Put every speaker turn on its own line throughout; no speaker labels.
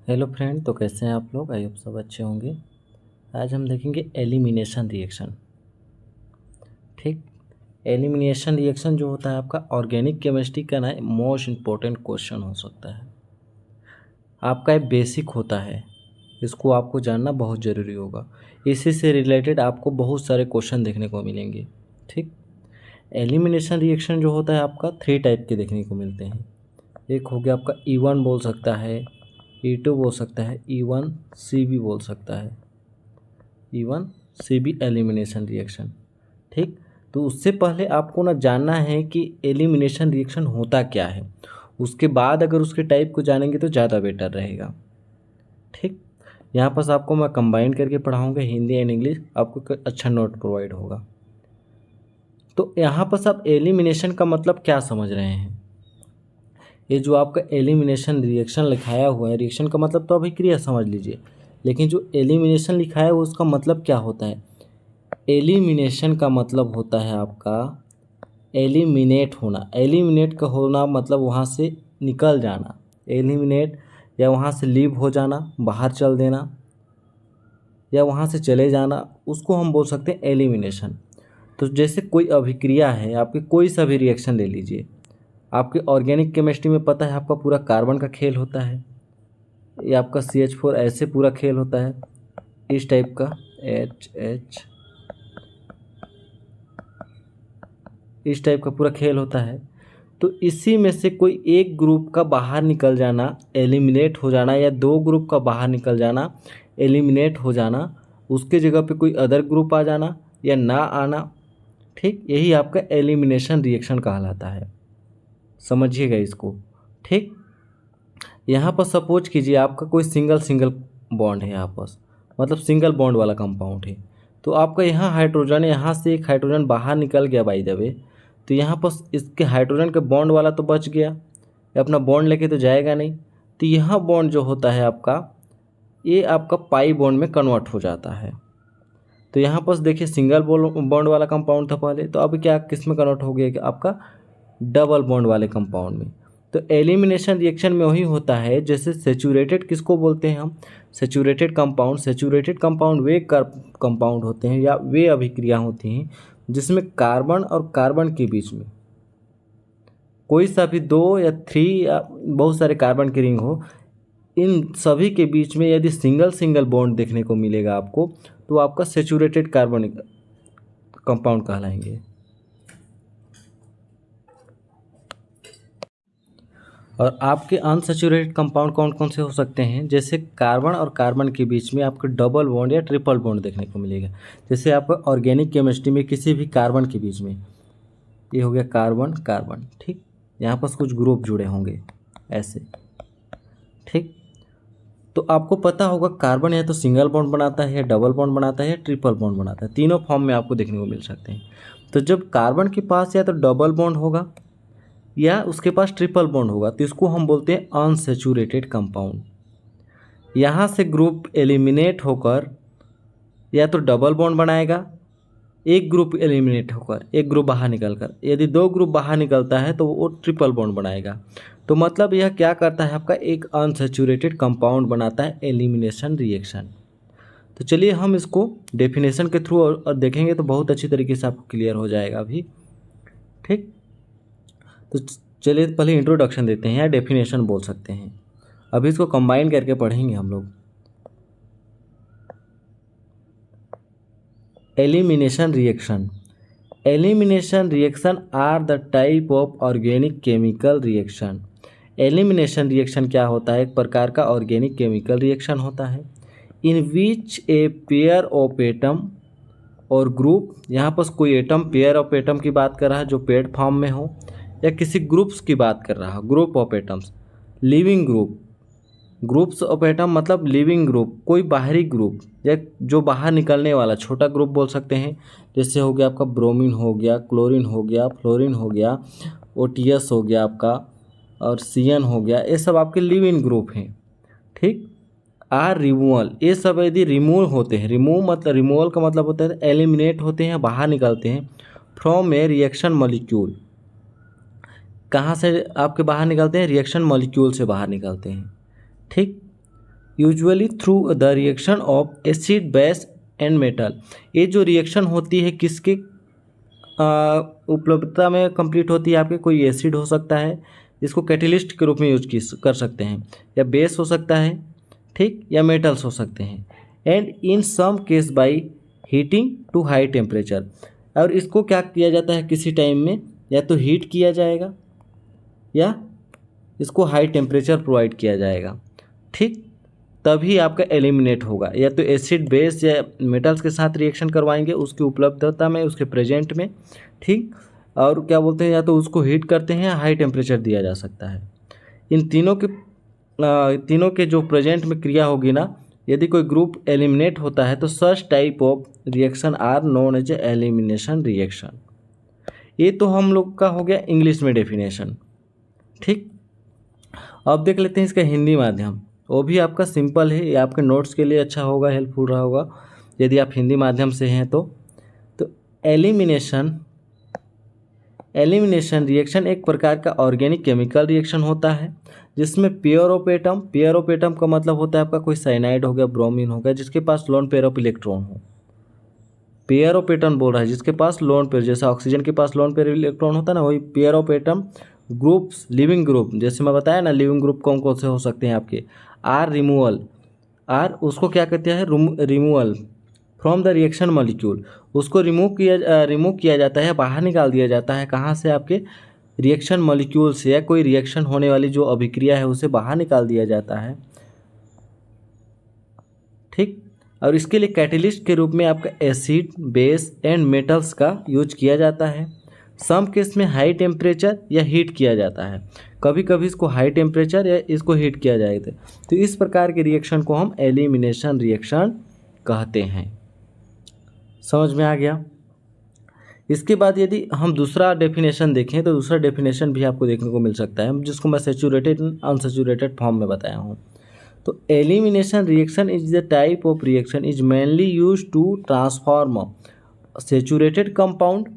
Hello friend, तो कैसे हैं आप लोग। आई होप सब अच्छे होंगे। आज हम देखेंगे एलिमिनेशन रिएक्शन। ठीक, एलिमिनेशन रिएक्शन जो होता है आपका ऑर्गेनिक केमिस्ट्री का ना मोस्ट इम्पोर्टेंट क्वेश्चन हो सकता है। आपका एक बेसिक होता है, इसको आपको जानना बहुत ज़रूरी होगा। इसी से रिलेटेड आपको बहुत सारे क्वेश्चन देखने को मिलेंगे। ठीक, एलिमिनेशन रिएक्शन जो होता है आपका 3 टाइप के देखने को मिलते हैं। एक हो गया आपका E1 बोल सकता है, E2 बोल सकता है, E1C भी बोल सकता है, E1C भी एलिमिनेशन रिएक्शन। ठीक, तो उससे पहले आपको ना जानना है कि एलिमिनेशन रिएक्शन होता क्या है। उसके बाद अगर उसके टाइप को जानेंगे तो ज़्यादा बेटर रहेगा। ठीक, यहाँ पर आपको मैं कंबाइन करके पढ़ाऊँगा, हिंदी एंड इंग्लिश, आपको अच्छा नोट प्रोवाइड होगा। तो यहाँ पर आप एलिमिनेशन का मतलब क्या समझ रहे हैं। ये जो आपका एलिमिनेशन रिएक्शन लिखाया हुआ है, रिएक्शन का मतलब तो अभिक्रिया समझ लीजिए, लेकिन जो एलिमिनेशन लिखा है उसका मतलब क्या होता है। एलिमिनेशन का मतलब होता है आपका एलिमिनेट होना। एलिमिनेट का होना मतलब वहाँ से निकल जाना, एलिमिनेट, या वहाँ से लीव हो जाना, बाहर चल देना, या वहाँ से चले जाना, उसको हम बोल सकते हैं एलिमिनेशन। तो जैसे कोई अभिक्रिया है, आपके कोई सा भी रिएक्शन ले लीजिए, आपके ऑर्गेनिक केमिस्ट्री में पता है आपका पूरा कार्बन का खेल होता है, ये आपका CH4 ऐसे पूरा खेल होता है, इस टाइप का HH, इस टाइप का पूरा खेल होता है। तो इसी में से कोई एक ग्रुप का बाहर निकल जाना, एलिमिनेट हो जाना, या 2 ग्रुप का बाहर निकल जाना, एलिमिनेट हो जाना, उसके जगह पे कोई अदर ग्रुप आ जाना या ना आना। ठीक, यही आपका एलिमिनेशन रिएक्शन कहलाता है, समझिएगा इसको। ठीक, यहाँ पर सपोज कीजिए आपका कोई सिंगल सिंगल बॉन्ड है आपस, मतलब सिंगल बॉन्ड वाला कंपाउंड है। तो आपका यहाँ हाइड्रोजन, यहाँ से एक हाइड्रोजन बाहर निकल गया बाय द वे, तो यहाँ पर इसके हाइड्रोजन के बॉन्ड वाला तो बच गया, ये अपना बॉन्ड लेके तो जाएगा नहीं। तो यहाँ बॉन्ड जो होता है आपका, ये आपका पाई बॉन्ड में कन्वर्ट हो जाता है। तो यहाँ पर देखिए सिंगल बॉन्ड वाला कंपाउंड था पहले, तो अब क्या किस में कन्वर्ट हो गया कि आपका डबल बॉन्ड वाले कंपाउंड में। तो एलिमिनेशन रिएक्शन में वही होता है, जैसे सेचूरेटेड किसको बोलते हैं हम, सेचूरेटेड कंपाउंड। सेचूरेटेड कंपाउंड वे कंपाउंड होते हैं या वे अभिक्रिया होती हैं जिसमें कार्बन और कार्बन के बीच में कोई सा भी 2 या 3 या बहुत सारे कार्बन की रिंग हो, इन सभी के बीच में यदि सिंगल सिंगल बॉन्ड देखने को मिलेगा आपको, तो आपका सेचूरेटेड कार्बनिक कंपाउंड कहलाएंगे। और आपके अनसैचुरेटेड कंपाउंड कौन कौन से हो सकते हैं, जैसे कार्बन और कार्बन के बीच में आपको डबल बॉन्ड या ट्रिपल बॉन्ड देखने को मिलेगा। जैसे आपको ऑर्गेनिक केमिस्ट्री में किसी भी कार्बन के बीच में, ये हो गया कार्बन कार्बन, ठीक, यहाँ पर कुछ ग्रुप जुड़े होंगे ऐसे। ठीक, तो आपको पता होगा कार्बन या तो सिंगल बॉन्ड बनाता है, या डबल बॉन्ड बनाता है, या ट्रिपल बॉन्ड बनाता है, तीनों फॉर्म में आपको देखने को मिल सकते हैं। तो जब कार्बन के पास या तो डबल बॉन्ड होगा या उसके पास ट्रिपल बॉन्ड होगा, तो इसको हम बोलते हैं अनसैचुरेटेड कंपाउंड। यहाँ से ग्रुप एलिमिनेट होकर या तो डबल बॉन्ड बनाएगा, एक ग्रुप एलिमिनेट होकर एक ग्रुप बाहर निकलकर, यदि 2 ग्रुप बाहर निकलता है तो वो ट्रिपल बॉन्ड बनाएगा। तो मतलब यह क्या करता है, आपका एक अनसैचुरेटेड कंपाउंड बनाता है एलिमिनेशन रिएक्शन। तो चलिए हम इसको डेफिनेशन के थ्रू और देखेंगे तो बहुत अच्छी तरीके से आपको क्लियर हो जाएगा अभी। ठीक, तो चलिए पहले इंट्रोडक्शन देते हैं या डेफिनेशन बोल सकते हैं, अभी इसको कंबाइन करके पढ़ेंगे हम लोग। Elimination reaction, elimination reaction are the type of organic chemical reaction. Elimination reaction क्या होता है, एक प्रकार का ऑर्गेनिक केमिकल रिएक्शन होता है इन विच ए पेयर ऑफ एटम और ग्रुप, यहाँ पर कोई एटम, पेयर ऑफ एटम की बात कर रहा है जो पेड फॉर्म में हो, या किसी ग्रुप्स की बात कर रहा है, group of atoms, leaving group, groups of atom मतलब लिविंग ग्रुप, कोई बाहरी ग्रुप या जो बाहर निकलने वाला छोटा ग्रुप बोल सकते हैं। जैसे हो गया आपका ब्रोमीन हो गया, क्लोरीन हो गया, फ्लोरीन हो गया, OTS हो गया आपका, और CN हो गया, ये सब आपके लिविंग ग्रुप हैं। ठीक, आर रिमूवल, ये सब यदि रिमूव होते हैं, रिमूवल का मतलब होता है एलिमिनेट होते हैं, बाहर निकलते हैं फ्रॉम ए रिएक्शन मॉलिक्यूल। कहाँ से आपके बाहर निकलते हैं, रिएक्शन मॉलिक्यूल से बाहर निकलते हैं। ठीक, usually through the reaction of acid base and metal. ये जो रिएक्शन होती है किसके उपलब्धता में कंप्लीट होती है आपके? कोई एसिड हो सकता है, इसको कैटेलिस्ट के रूप में यूज कर सकते हैं, या बेस हो सकता है, ठीक, या मेटल्स हो सकते हैं। And in some case by heating to high temperature. और इसको क्या किया जाता है किसी टाइम में, या तो हीट किया जाएगा या इसको हाई टेम्परेचर प्रोवाइड किया जाएगा, ठीक, तभी आपका एलिमिनेट होगा। या तो एसिड बेस या मेटल्स के साथ रिएक्शन करवाएंगे उसकी उपलब्धता में, उसके प्रेजेंट में, ठीक, और क्या बोलते हैं, या तो उसको हीट करते हैं या हाई टेम्परेचर दिया जा सकता है। इन तीनों के जो प्रेजेंट में क्रिया होगी ना, यदि कोई ग्रुप एलिमिनेट होता है तो such type of reaction are known as elimination reaction. ये तो हम लोग का हो गया इंग्लिश में डेफिनेशन, ठीक। अब देख लेते हैं इसका हिंदी माध्यम। वो भी आपका सिंपल है, ये आपके नोट्स के लिए अच्छा होगा, हेल्पफुल रहा होगा यदि आप हिंदी माध्यम से हैं तो एलिमिनेशन रिएक्शन एक प्रकार का ऑर्गेनिक केमिकल रिएक्शन होता है जिसमें पेयर ऑफ एटम का मतलब होता है आपका कोई साइनाइड हो गया, ब्रोमीन हो गया, जिसके पास लोन पेयर ऑफ इलेक्ट्रॉन हो। पेयर ऑफ एटम बोल रहा है जिसके पास लोन पेयर, जैसे ऑक्सीजन के पास लोन पेयर इलेक्ट्रॉन होता है ना, वही pair of atom groups, leaving group, जैसे मैं बताया ना लिविंग ग्रुप कौन कौन से हो सकते हैं आपके, आर रिमूवल, आर उसको क्या कहते हैं, removal from the reaction molecule, उसको रिमूव किया जाता है, बाहर निकाल दिया जाता है, कहाँ से, आपके रिएक्शन मॉलिक्यूल से, या कोई रिएक्शन होने वाली जो अभिक्रिया है उसे बाहर निकाल दिया जाता है, ठीक। और इसके लिए कैटेलिस्ट के रूप में आपका एसिड बेस एंड मेटल्स का यूज किया जाता है। सम केस में हाई टेम्परेचर या हीट किया जाता है, कभी कभी इसको हाई टेम्परेचर या इसको हीट किया जाएगा। तो इस प्रकार के रिएक्शन को हम एलिमिनेशन रिएक्शन कहते हैं। समझ में आ गया? इसके बाद यदि हम दूसरा डेफिनेशन देखें तो दूसरा डेफिनेशन भी आपको देखने को मिल सकता है, जिसको मैं सैचुरेटेड अनसैचुरेटेड फॉर्म में बताया हूँ। तो elimination reaction is the type of reaction is mainly use to transform saturated compound.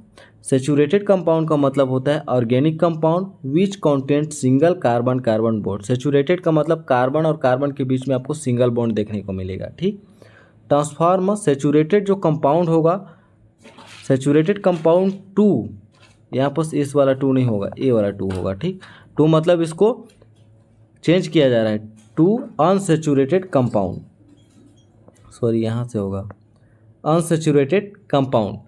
Saturated compound का मतलब होता है organic compound which content single carbon carbon bond. Saturated का मतलब कार्बन और कार्बन के बीच में आपको सिंगल बॉन्ड देखने को मिलेगा, ठीक। ट्रांसफॉर्म सैचुरेटेड जो कंपाउंड होगा, सैचुरेटेड कंपाउंड टू, यहाँ पर इस वाला टू नहीं होगा, ए वाला टू होगा, ठीक। टू मतलब इसको चेंज किया जा रहा है टू अनसैचुरेटेड कंपाउंड, सॉरी यहाँ से होगा अनसैचुरेटेड कंपाउंड।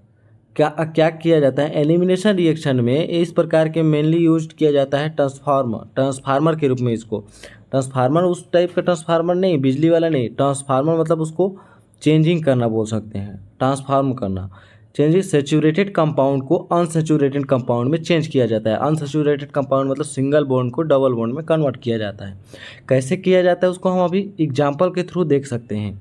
क्या किया जाता है एलिमिनेशन रिएक्शन में, इस प्रकार के मेनली यूज किया जाता है ट्रांसफार्मर के रूप में। इसको ट्रांसफार्मर उस टाइप का ट्रांसफार्मर नहीं, बिजली वाला नहीं, ट्रांसफार्मर मतलब उसको चेंजिंग करना बोल सकते हैं, ट्रांसफार्म करना, चेंजिंग सैचुरेटेड कंपाउंड को अनसैचुरेटेड कंपाउंड में चेंज किया जाता है। अनसैचुरेटेड कंपाउंड मतलब सिंगल बॉन्ड को डबल बॉन्ड में कन्वर्ट किया जाता है। कैसे किया जाता है उसको हम अभी एग्जाम्पल के थ्रू देख सकते हैं।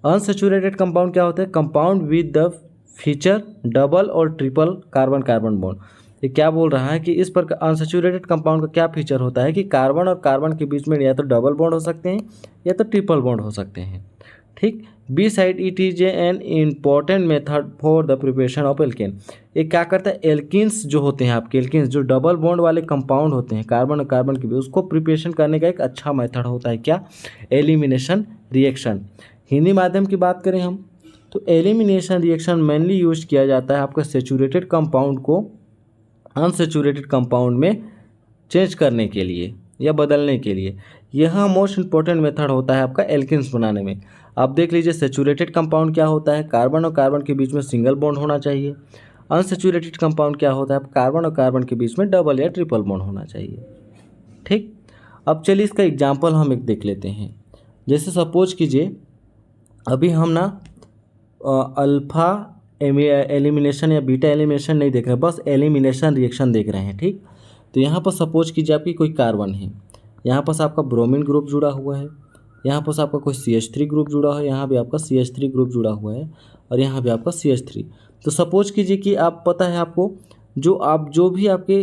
अनसैचुरेटेड कंपाउंड क्या होता है, compound with the feature double और ट्रिपल कार्बन कार्बन बॉन्ड। ये क्या बोल रहा है कि इस पर अनसैचुरेटेड कंपाउंड का क्या फीचर होता है कि कार्बन और कार्बन के बीच में या तो डबल बॉन्ड हो सकते हैं या तो ट्रिपल बॉन्ड हो सकते हैं, ठीक। Beside it is an important method for the preparation of alkene. ये क्या करता है, एल्किन्स जो होते हैं आपके, एल्किन्स जो डबल बॉन्ड वाले कंपाउंड होते हैं कार्बन और कार्बन के बीच, उसको प्रिपरेशन करने का एक अच्छा मेथड होता है क्या, एलिमिनेशन रिएक्शन। हिंदी माध्यम की बात करें हम तो एलिमिनेशन रिएक्शन मेनली यूज किया जाता है आपका सैचुरेटेड कंपाउंड को अनसैचुरेटेड कंपाउंड में चेंज करने के लिए या बदलने के लिए। यह मोस्ट इंपॉर्टेंट मेथड होता है आपका एल्किन्स बनाने में। आप देख लीजिए सैचुरेटेड कंपाउंड क्या होता है, कार्बन और कार्बन के बीच में सिंगल बॉन्ड होना चाहिए। अनसैचुरेटेड कंपाउंड क्या होता है, कार्बन और कार्बन के बीच में डबल या ट्रिपल बॉन्ड होना चाहिए, ठीक। अब चलिए इसका एग्जाम्पल हम एक देख लेते हैं। जैसे सपोज कीजिए अभी हम ना अल्फ़ा एलिमिनेशन या बीटा एलिमिनेशन नहीं देख रहे, बस एलिमिनेशन रिएक्शन देख रहे हैं, ठीक। तो यहाँ पर सपोज कीजिए आपकी कोई कार्बन है, यहाँ पर आपका ब्रोमीन ग्रुप जुड़ा हुआ है, यहाँ पर आपका कोई CH3 ग्रुप जुड़ा है, यहाँ भी आपका CH3 ग्रुप जुड़ा हुआ है, और यहाँ भी आपका CH3। तो सपोज कीजिए कि आप पता है आपको जो भी आपके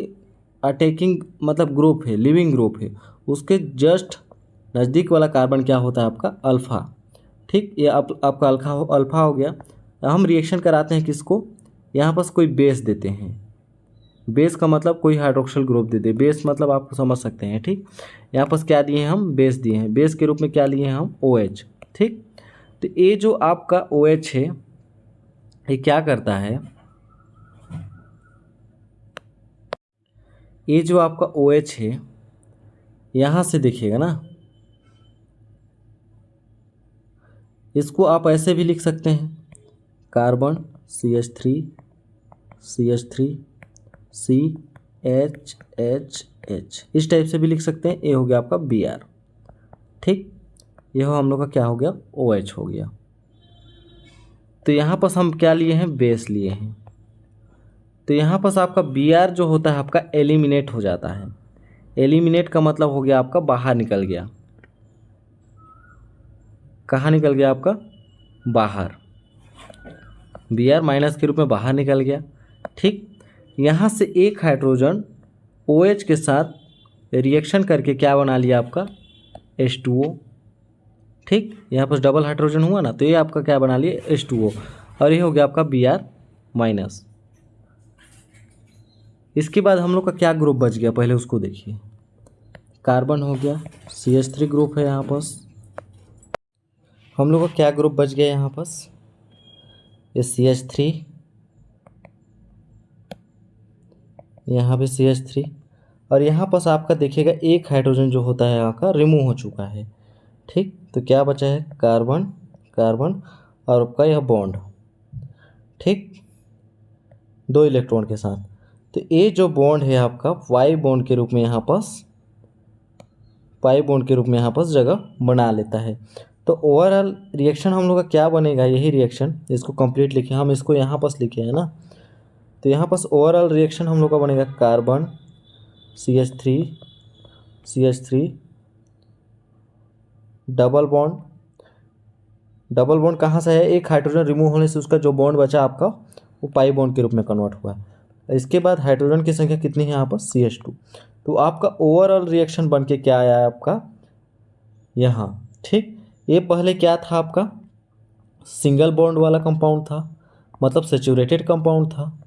अटैकिंग मतलब ग्रुप है, लिविंग ग्रुप है, उसके जस्ट नज़दीक वाला कार्बन क्या होता है आपका अल्फ़ा, ठीक। ये आपका अल्फ़ा हो गया। हम रिएक्शन कराते हैं किसको, यहाँ पर कोई बेस देते हैं, बेस का मतलब कोई हाइड्रोक्सिल ग्रुप दे दे, बेस मतलब आप समझ सकते हैं। ठीक, यहाँ पर क्या दिए हैं हम, बेस दिए हैं, बेस के रूप में क्या लिए हैं हम, OH। ठीक, तो ये जो आपका OH है ये क्या करता है, ये जो आपका OH है यहाँ से देखिएगा ना, इसको आप ऐसे भी लिख सकते हैं, कार्बन CH3 CH3 CHHH, इस टाइप से भी लिख सकते हैं। ये हो गया आपका Br। ठीक, ये हम लोग का क्या हो गया, OH हो गया। तो यहाँ पर हम क्या लिए हैं, बेस लिए हैं। तो यहाँ पर आपका Br जो होता है आपका एलिमिनेट हो जाता है। एलिमिनेट का मतलब हो गया आपका बाहर निकल गया। कहाँ निकल गया आपका, बाहर, Br माइनस के रूप में बाहर निकल गया। ठीक, यहाँ से एक हाइड्रोजन OH के साथ रिएक्शन करके क्या बना लिया आपका, H2O। ठीक, यहाँ पर डबल हाइड्रोजन हुआ ना, तो ये आपका क्या बना लिया, H2O, और ये हो गया आपका Br माइनस। इसके बाद हम लोग का क्या ग्रुप बच गया, पहले उसको देखिए। कार्बन हो गया, CH3 ग्रुप है यहाँ पास। हम लोग का क्या ग्रुप बच गया यहाँ पास, ये CH3, यहाँ पे CH3, और यहाँ पास आपका देखिएगा एक हाइड्रोजन जो होता है आपका रिमूव हो चुका है। ठीक, तो क्या बचा है, कार्बन कार्बन और आपका यह बॉन्ड। ठीक, 2 इलेक्ट्रॉन के साथ। तो ये जो बॉन्ड है आपका वाई बॉन्ड के रूप में यहाँ पास, पाई बॉन्ड के रूप में यहाँ पास जगह बना लेता है। तो ओवरऑल रिएक्शन हम लोग का क्या बनेगा, यही रिएक्शन, इसको कंप्लीट लिखे हम, इसको यहाँ पास लिखे हैं ना। तो यहाँ पास ओवरऑल रिएक्शन हम लोग का बनेगा carbon CH3 double bond, double bond कहाँ से है, एक हाइड्रोजन रिमूव होने से उसका जो बॉन्ड बचा आपका वो पाई बॉन्ड के रूप में कन्वर्ट हुआ है। इसके बाद हाइड्रोजन की संख्या कितनी है यहाँ पर, CH2। तो आपका ओवरऑल रिएक्शन बन के क्या आया है आपका यहाँ। ठीक, ये पहले क्या था आपका, सिंगल बॉन्ड वाला कंपाउंड था, मतलब सेचूरेटेड कंपाउंड था,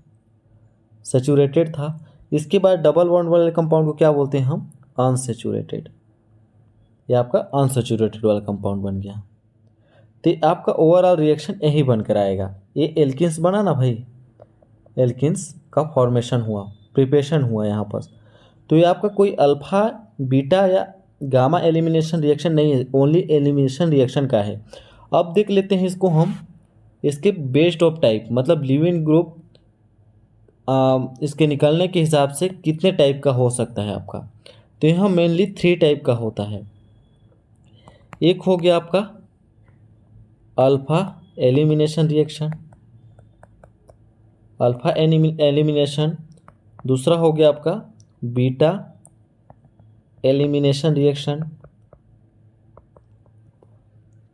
सेचूरेटेड था। इसके बाद डबल बॉन्ड वाले कंपाउंड को क्या बोलते हैं हम, अनसेचूरेटेड। ये आपका अनसेचूरेटेड वाला कंपाउंड बन गया। तो आपका ओवरऑल रिएक्शन यही बनकर आएगा। ये एल्किन्स बना ना भाई, एल्किन्स का फॉर्मेशन हुआ, प्रिपरेशन हुआ यहाँ पर। तो ये आपका कोई अल्फा बीटा या गामा एलिमिनेशन रिएक्शन नहीं है, ओनली एलिमिनेशन रिएक्शन का है। अब देख लेते हैं इसको हम, इसके बेस्ड ऑफ टाइप, मतलब लिविंग ग्रुप इसके निकलने के हिसाब से कितने टाइप का हो सकता है आपका। तो यहाँ मेनली 3 टाइप का होता है। एक हो गया आपका alpha elimination reaction, alpha elimination. दूसरा हो गया आपका बीटा एलिमिनेशन रिएक्शन।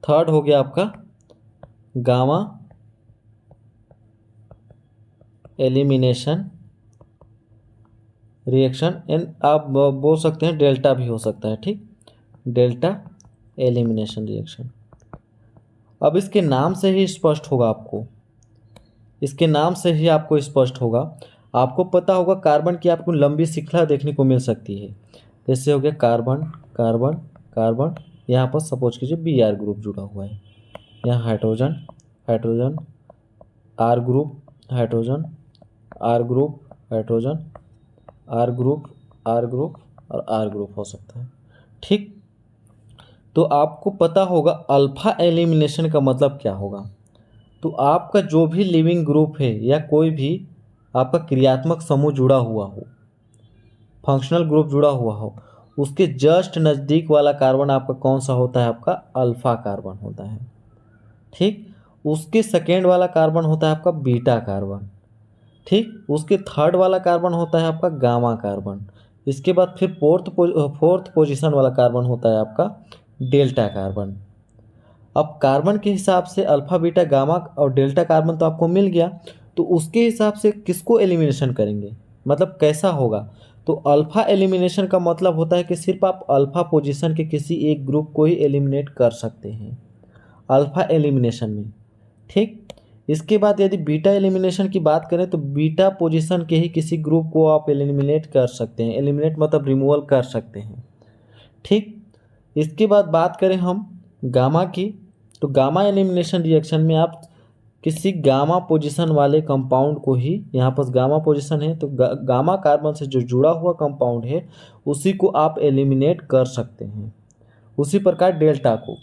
थर्ड हो गया आपका गामा एलिमिनेशन रिएक्शन, एंड आप बोल सकते हैं डेल्टा भी हो सकता है। ठीक, डेल्टा एलिमिनेशन रिएक्शन। अब इसके नाम से ही स्पष्ट होगा आपको, इसके नाम से ही आपको स्पष्ट होगा। आपको पता होगा कार्बन की आपको लंबी श्रृंखला देखने को मिल सकती है। जैसे हो गया कार्बन कार्बन कार्बन, यहाँ पर सपोज कीजिए Br ग्रुप जुड़ा हुआ है, यहाँ hydrogen hydrogen, R group hydrogen, R group hydrogen, R group R group और R ग्रुप हो सकता है। ठीक, तो आपको पता होगा अल्फा एलिमिनेशन का मतलब क्या होगा। तो आपका जो भी लिविंग ग्रुप है या कोई भी आपका क्रियात्मक समूह जुड़ा हुआ हो, फंक्शनल ग्रुप जुड़ा हुआ हो, उसके जस्ट नज़दीक वाला कार्बन आपका कौन सा होता है, आपका अल्फा कार्बन होता है। ठीक, उसके सेकेंड वाला कार्बन होता है आपका बीटा कार्बन। ठीक, उसके थर्ड वाला कार्बन होता है आपका गामा कार्बन। इसके बाद फिर फोर्थ पोजीशन वाला कार्बन होता है आपका डेल्टा कार्बन। अब कार्बन के हिसाब से अल्फा बीटा गामा और डेल्टा कार्बन तो आपको मिल गया, तो उसके हिसाब से किसको एलिमिनेशन करेंगे, मतलब कैसा होगा। तो अल्फा एलिमिनेशन का मतलब होता है कि सिर्फ आप अल्फा पोजीशन के किसी एक ग्रुप को ही एलिमिनेट कर सकते हैं अल्फा एलिमिनेशन में। ठीक, इसके बाद यदि बीटा एलिमिनेशन की बात करें तो बीटा पोजीशन के ही किसी ग्रुप को आप एलिमिनेट कर सकते हैं। एलिमिनेट मतलब रिमूवल कर सकते हैं। ठीक, इसके बाद बात करें हम गामा की, तो गामा एलिमिनेशन रिएक्शन में आप किसी गामा पोजीशन वाले कंपाउंड को ही, यहाँ पर गामा पोजीशन है तो गामा कार्बन से जो जुड़ा हुआ कंपाउंड है उसी को आप एलिमिनेट कर सकते हैं। उसी प्रकार डेल्टा को।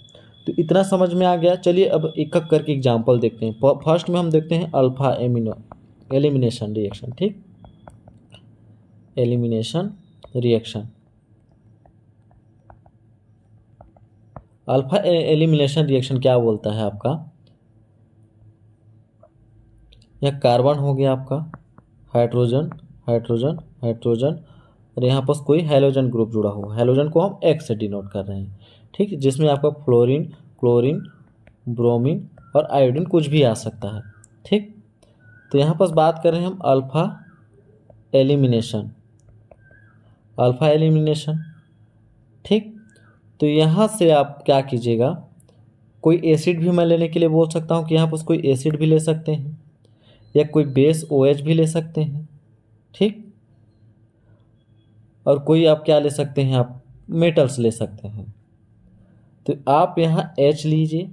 तो इतना समझ में आ गया। चलिए अब एक एक करके एग्जांपल देखते हैं। फर्स्ट में हम देखते हैं अल्फा एलिमिनेशन रिएक्शन। ठीक, elimination reaction. Alpha elimination reaction क्या बोलता है आपका, यह कार्बन हो गया आपका, हाइड्रोजन हाइड्रोजन हाइड्रोजन, और यहाँ पर कोई हैलोजन ग्रुप जुड़ा हुआ। हैलोजन को हम एक्स से डिनोट कर रहे हैं। ठीक, जिसमें आपका फ्लोरीन, क्लोरीन, ब्रोमीन और आयोडीन कुछ भी आ सकता है। ठीक, तो यहाँ पर बात कर रहे हैं हम अल्फा एलिमिनेशन, अल्फा एलिमिनेशन। ठीक, तो यहाँ से आप क्या कीजिएगा, कोई एसिड भी मैं लेने के लिए बोल सकता हूँ कि यहाँ पर कोई एसिड भी ले सकते हैं या कोई बेस OH भी ले सकते हैं। ठीक, और कोई आप क्या ले सकते हैं, आप मेटल्स ले सकते हैं। तो आप यहाँ H लीजिए,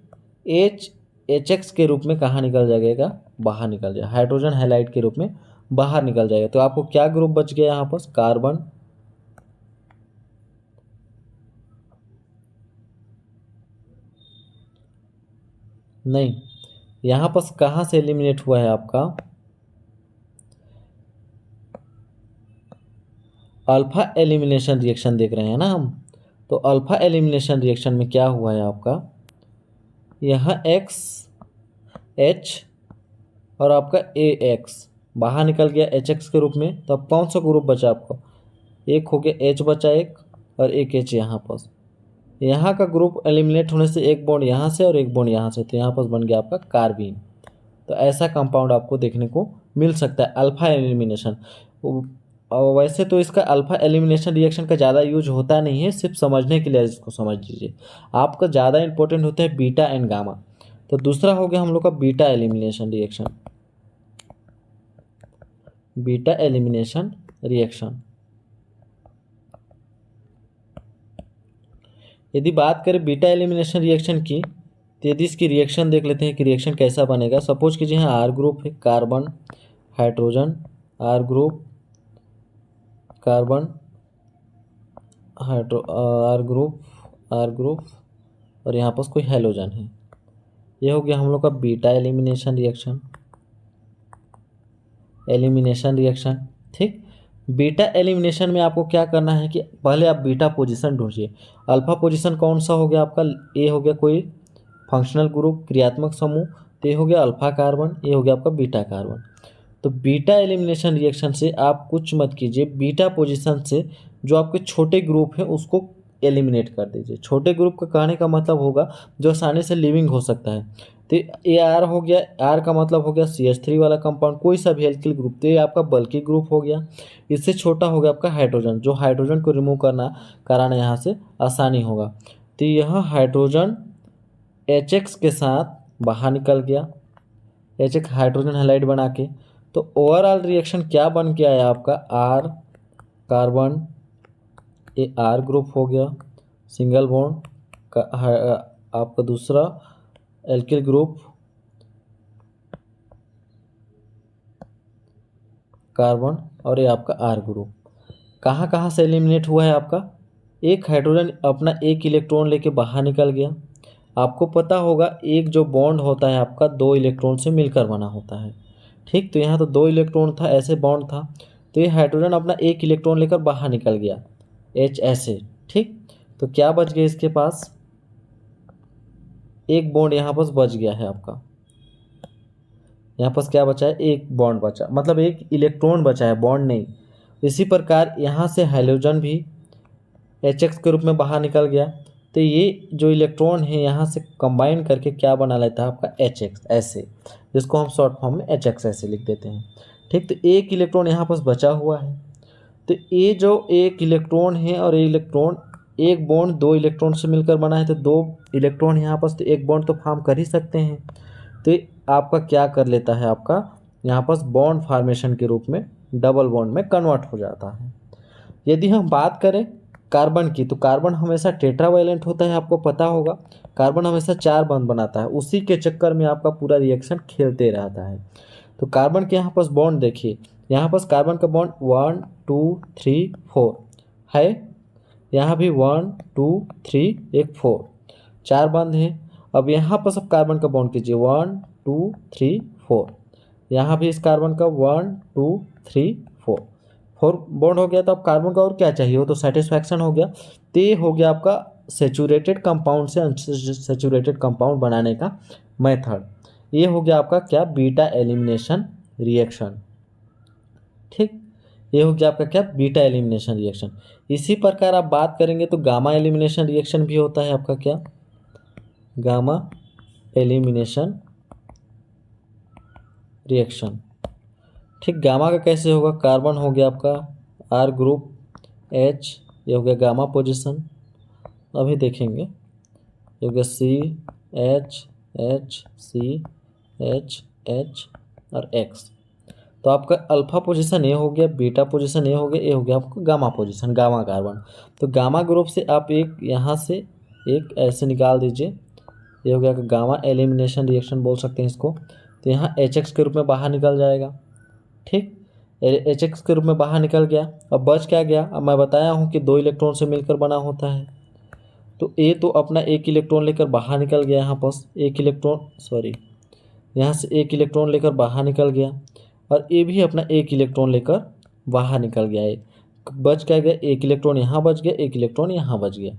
H HX के रूप में कहाँ निकल जाएगा, बाहर निकल जाएगा, हाइड्रोजन हैलाइड के रूप में बाहर निकल जाएगा। तो आपको क्या ग्रुप बच गया यहाँ पर, कार्बन, नहीं, यहाँ पर कहाँ से एलिमिनेट हुआ है आपका, अल्फा एलिमिनेशन रिएक्शन देख रहे हैं ना हम। तो अल्फा एलिमिनेशन रिएक्शन में क्या हुआ है आपका, यहाँ X H और आपका AX बाहर निकल गया HX के रूप में। तो अब कौन सा ग्रुप बचा आपको, एक हो गया H बचा एक, और एक H यहाँ पर। यहाँ का ग्रुप एलिमिनेट होने से एक बॉन्ड यहाँ से और एक बॉन्ड यहाँ से, तो यहाँ पर बन गया आपका कार्बीन। तो ऐसा कंपाउंड आपको देखने को मिल सकता है अल्फा एलिमिनेशन। और वैसे तो इसका अल्फा एलिमिनेशन रिएक्शन का ज़्यादा यूज होता नहीं है, सिर्फ समझने के लिए इसको समझ लीजिए। आपका ज़्यादा इंपॉर्टेंट होता है बीटा एंड गामा। तो दूसरा हो गया हम लोग का beta elimination reaction, beta elimination reaction. यदि बात करें बीटा एलिमिनेशन रिएक्शन की, तो यदि इसकी रिएक्शन देख लेते हैं कि रिएक्शन कैसा बनेगा। सपोज कीजिए यहाँ आर ग्रुप है, carbon hydrogen, R group carbon R group और यहाँ पर कोई हैलोजन है। ये हो गया हम लोग का बीटा एलिमिनेशन रिएक्शन। ठीक, बीटा एलिमिनेशन में आपको क्या करना है कि पहले आप बीटा पोजीशन ढूंढिए। अल्फा पोजीशन कौन सा हो गया आपका, ए हो गया कोई फंक्शनल ग्रुप, क्रियात्मक समूह, तो ये हो गया अल्फा कार्बन, ये हो गया आपका बीटा कार्बन। तो बीटा एलिमिनेशन रिएक्शन से आप कुछ मत कीजिए, बीटा पोजीशन से जो आपके छोटे ग्रुप है उसको एलिमिनेट कर दीजिए। छोटे ग्रुप का कहने का मतलब होगा जो आसानी से लिविंग हो सकता है। तो ये आर हो गया, आर का मतलब हो गया CH3 वाला कंपाउंड, कोई सा भी एल्किल ग्रुप, तो ये आपका बल्की ग्रुप हो गया। इससे छोटा हो गया आपका हाइड्रोजन, जो हाइड्रोजन को रिमूव कराना यहाँ से आसानी होगा। तो यह हाइड्रोजन HX के साथ बाहर निकल गया, HX हाइड्रोजन हैलाइड बना के। तो ओवरऑल रिएक्शन क्या बन के आया आपका, आर कार्बन, ये आर ग्रुप हो गया, सिंगल बॉन्ड का आपका दूसरा एल्किल ग्रुप कार्बन, और ये आपका आर ग्रुप। कहाँ कहाँ से एलिमिनेट हुआ है आपका, एक हाइड्रोजन अपना एक इलेक्ट्रॉन लेके बाहर निकल गया। आपको पता होगा एक जो बॉन्ड होता है आपका 2 इलेक्ट्रॉन से मिलकर बना होता है। ठीक, तो यहाँ तो 2 इलेक्ट्रॉन था, ऐसे बॉन्ड था, तो ये हाइड्रोजन अपना एक इलेक्ट्रॉन लेकर बाहर निकल गया, H ऐसे। ठीक, तो क्या बच गया इसके पास, एक बॉन्ड यहाँ पर बच गया है आपका, यहाँ पर क्या बचा है, एक बॉन्ड बचा, मतलब एक इलेक्ट्रॉन बचा है, बॉन्ड नहीं। इसी प्रकार यहाँ से हाइड्रोजन भी HX के रूप में बाहर निकल गया। तो ये जो इलेक्ट्रॉन है यहाँ से कंबाइन करके क्या बना लेता है आपका HX ऐसे, जिसको हम शॉर्ट फॉर्म में HX ऐसे लिख देते हैं। ठीक, तो एक इलेक्ट्रॉन यहाँ पर बचा हुआ है। तो ये जो एक इलेक्ट्रॉन है और ये इलेक्ट्रॉन, एक बॉन्ड 2 इलेक्ट्रॉन से मिलकर बना है, तो 2 इलेक्ट्रॉन यहाँ पर, तो एक बॉन्ड तो फॉर्म कर ही सकते हैं। तो आपका क्या कर लेता है, आपका यहाँ पर बॉन्ड फॉर्मेशन के रूप में डबल बॉन्ड में कन्वर्ट हो जाता है। यदि हम बात करें कार्बन की, तो कार्बन हमेशा टेट्रावैलेंट होता है, आपको पता होगा। कार्बन हमेशा 4 बॉन्ड बनाता है, उसी के चक्कर में आपका पूरा रिएक्शन खेलते रहता है। तो कार्बन के यहाँ पास बॉन्ड देखिए, यहाँ पास कार्बन का बॉन्ड 1 2 3 4 है, यहाँ भी 1 2 3 एक 4, 4 बॉन्ड है। अब यहाँ पर सब कार्बन का बॉन्ड कीजिए 1 2 3 4, यहाँ भी इस कार्बन का 1 2 3 4, 4 बॉन्ड हो गया। तो अब कार्बन का और क्या चाहिए, वो तो सेटिस्फैक्शन हो गया। तो ये हो गया आपका सेचूरेटेड कंपाउंड से अनसेचूरेटेड कंपाउंड बनाने का मेथड। ये हो गया आपका क्या, बीटा एलिमिनेशन रिएक्शन। ठीक, ये हो गया आपका क्या, बीटा एलिमिनेशन रिएक्शन। इसी प्रकार आप बात करेंगे तो गामा एलिमिनेशन रिएक्शन भी होता है आपका क्या, गामा एलिमिनेशन रिएक्शन। ठीक, गामा का कैसे होगा, कार्बन हो गया आपका आर ग्रुप H, ये हो गया गामा पोजीशन, अभी देखेंगे। ये हो गया CH और X। तो आपका अल्फा पोजीशन ये हो गया, बीटा पोजीशन ये हो गया, ये हो गया आपका गामा पोजीशन, गामा कार्बन। तो गामा ग्रुप से आप एक यहाँ से एक ऐसे निकाल दीजिए, ये हो गया गामा एलिमिनेशन रिएक्शन बोल सकते हैं इसको। तो यहाँ HX के रूप में बाहर निकल जाएगा। ठीक, HX के रूप में बाहर निकल गया। अब बच क्या गया, अब मैं बताया हूँ कि 2 इलेक्ट्रॉन से मिलकर बना होता है। तो A तो अपना 1 इलेक्ट्रॉन लेकर बाहर निकल गया, यहाँ पास 1 इलेक्ट्रॉन, सॉरी यहाँ से 1 इलेक्ट्रॉन लेकर बाहर निकल गया, और A भी अपना 1 इलेक्ट्रॉन लेकर बाहर निकल गया है। बच क्या गया, 1 इलेक्ट्रॉन यहाँ बच गया, 1 इलेक्ट्रॉन यहाँ बच गया।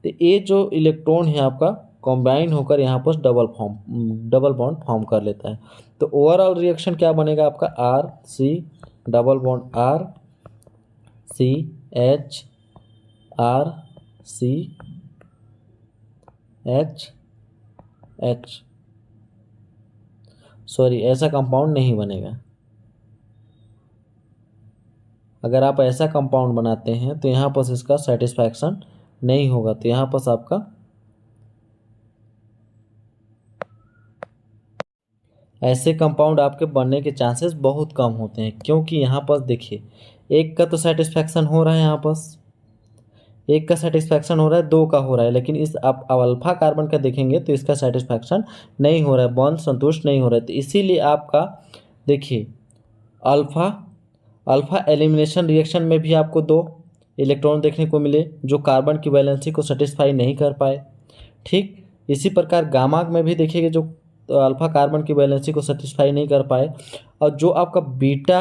तो ये जो इलेक्ट्रॉन है आपका कॉम्बाइन होकर यहाँ पर डबल बॉन्ड फॉर्म कर लेता है। तो ओवरऑल रिएक्शन क्या बनेगा आपका, R C double bond R C H R C H H, sorry ऐसा कंपाउंड नहीं बनेगा। अगर आप ऐसा कंपाउंड बनाते हैं तो यहाँ पर इसका सेटिस्फैक्शन नहीं होगा। तो यहाँ पर आपका ऐसे कंपाउंड आपके बनने के चांसेस बहुत कम होते हैं, क्योंकि यहाँ पर देखिए एक का तो सेटिस्फैक्शन हो रहा है, यहाँ पर एक का सेटिस्फैक्शन हो रहा है, 2 का हो रहा है, लेकिन इस आप अल्फा कार्बन का देखेंगे तो इसका सेटिस्फैक्शन नहीं हो रहा है, बॉन्ड संतुष्ट नहीं हो रहा है। तो इसीलिए आपका देखिए अल्फा एलिमिनेशन रिएक्शन में भी आपको 2 इलेक्ट्रॉन देखने को मिले जो कार्बन की वैलेंसी को सेटिस्फाई नहीं कर पाए। ठीक, इसी प्रकार गामा में भी देखिएगा जो अल्फा कार्बन की वैलेंसी को सेटिस्फाई नहीं कर पाए, और जो आपका बीटा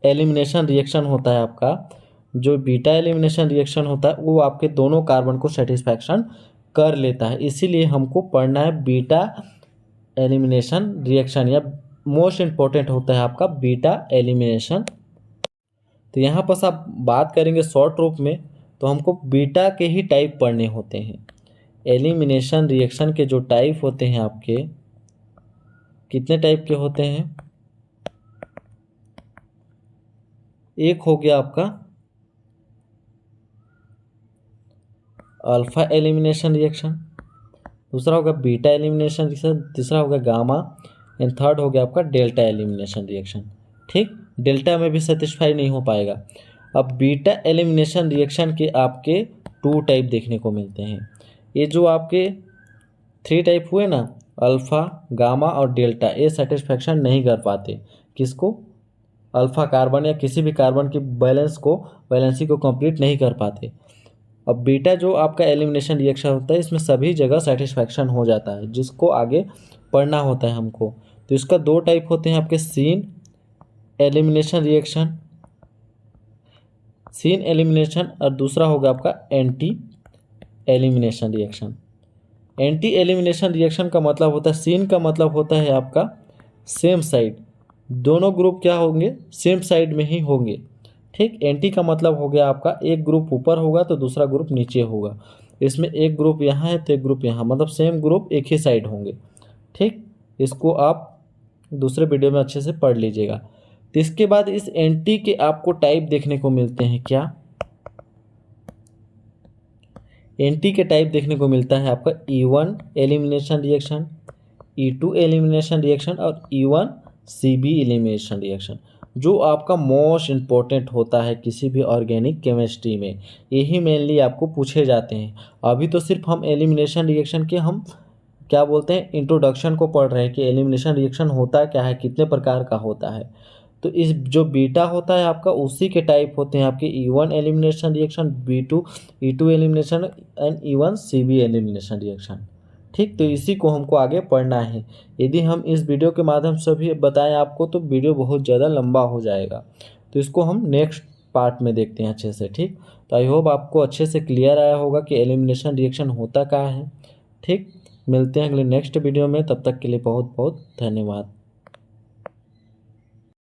एलिमिनेशन रिएक्शन होता है, आपका जो बीटा एलिमिनेशन रिएक्शन होता है वो आपके दोनों कार्बन को सेटिस्फैक्शन कर लेता है। इसीलिए हमको पढ़ना है बीटा एलिमिनेशन रिएक्शन, या मोस्ट इम्पोर्टेंट होता है आपका बीटा एलिमिनेशन। तो यहाँ पर आप बात करेंगे शॉर्ट रूप में, तो हमको बीटा के ही टाइप पढ़ने होते हैं। एलिमिनेशन रिएक्शन के जो टाइप होते हैं आपके, कितने टाइप के होते हैं, एक हो गया आपका अल्फा एलिमिनेशन रिएक्शन, दूसरा होगा बीटा एलिमिनेशन रिएक्शन, तीसरा होगा गामा, एंड थर्ड हो गया आपका डेल्टा एलिमिनेशन रिएक्शन। ठीक, डेल्टा में भी सेटिस्फाई नहीं हो पाएगा। अब बीटा एलिमिनेशन रिएक्शन के आपके 2 टाइप देखने को मिलते हैं। ये जो आपके 3 टाइप हुए ना, अल्फ़ा गामा और डेल्टा, ये सेटिस्फैक्शन नहीं कर पाते किसको, अल्फ़ा कार्बन या किसी भी कार्बन की वैलेंसी को कंप्लीट नहीं कर पाते। अब बीटा जो आपका एलिमिनेशन रिएक्शन होता है, इसमें सभी जगह सेटिस्फैक्शन हो जाता है, जिसको आगे पढ़ना होता है हमको। तो इसका 2 टाइप होते हैं आपके, syn elimination reaction, syn elimination, और दूसरा होगा आपका anti elimination reaction. Anti elimination reaction का मतलब होता है, सीन का मतलब होता है आपका सेम साइड, दोनों ग्रुप क्या होंगे, सेम साइड में ही होंगे। ठीक, एंटी का मतलब हो गया आपका एक ग्रुप ऊपर होगा तो दूसरा ग्रुप नीचे होगा, इसमें एक ग्रुप यहाँ है तो एक ग्रुप यहाँ, मतलब सेम ग्रुप एक ही साइड होंगे। ठीक, इसको आप दूसरे वीडियो में अच्छे से पढ़ लीजिएगा। तो इसके बाद इस एंटी के आपको टाइप देखने को मिलते हैं, क्या एंटी के टाइप देखने को मिलता है आपका E1 elimination reaction, E2 elimination reaction और E1 CB एलिमिनेशन रिएक्शन, जो आपका मोस्ट इम्पोर्टेंट होता है किसी भी ऑर्गेनिक केमिस्ट्री में। यही मेनली आपको पूछे जाते हैं। अभी तो सिर्फ हम एलिमिनेशन रिएक्शन के हम क्या बोलते हैं इंट्रोडक्शन को पढ़ रहे हैं कि एलिमिनेशन रिएक्शन होता क्या है, कितने प्रकार का होता है। तो इस जो बीटा होता है आपका उसी के टाइप होते हैं आपके E1 elimination reaction, B2 E2 elimination and E1 CB elimination reaction. ठीक, तो इसी को हमको आगे पढ़ना है। यदि हम इस वीडियो के माध्यम से भी बताएं आपको तो वीडियो बहुत ज़्यादा लंबा हो जाएगा, तो इसको हम नेक्स्ट पार्ट में देखते हैं अच्छे से। ठीक, तो आई होप आपको अच्छे से क्लियर आया होगा कि एलिमिनेशन रिएक्शन होता क्या है। ठीक, मिलते हैं अगले नेक्स्ट वीडियो में, तब तक के लिए बहुत बहुत धन्यवाद।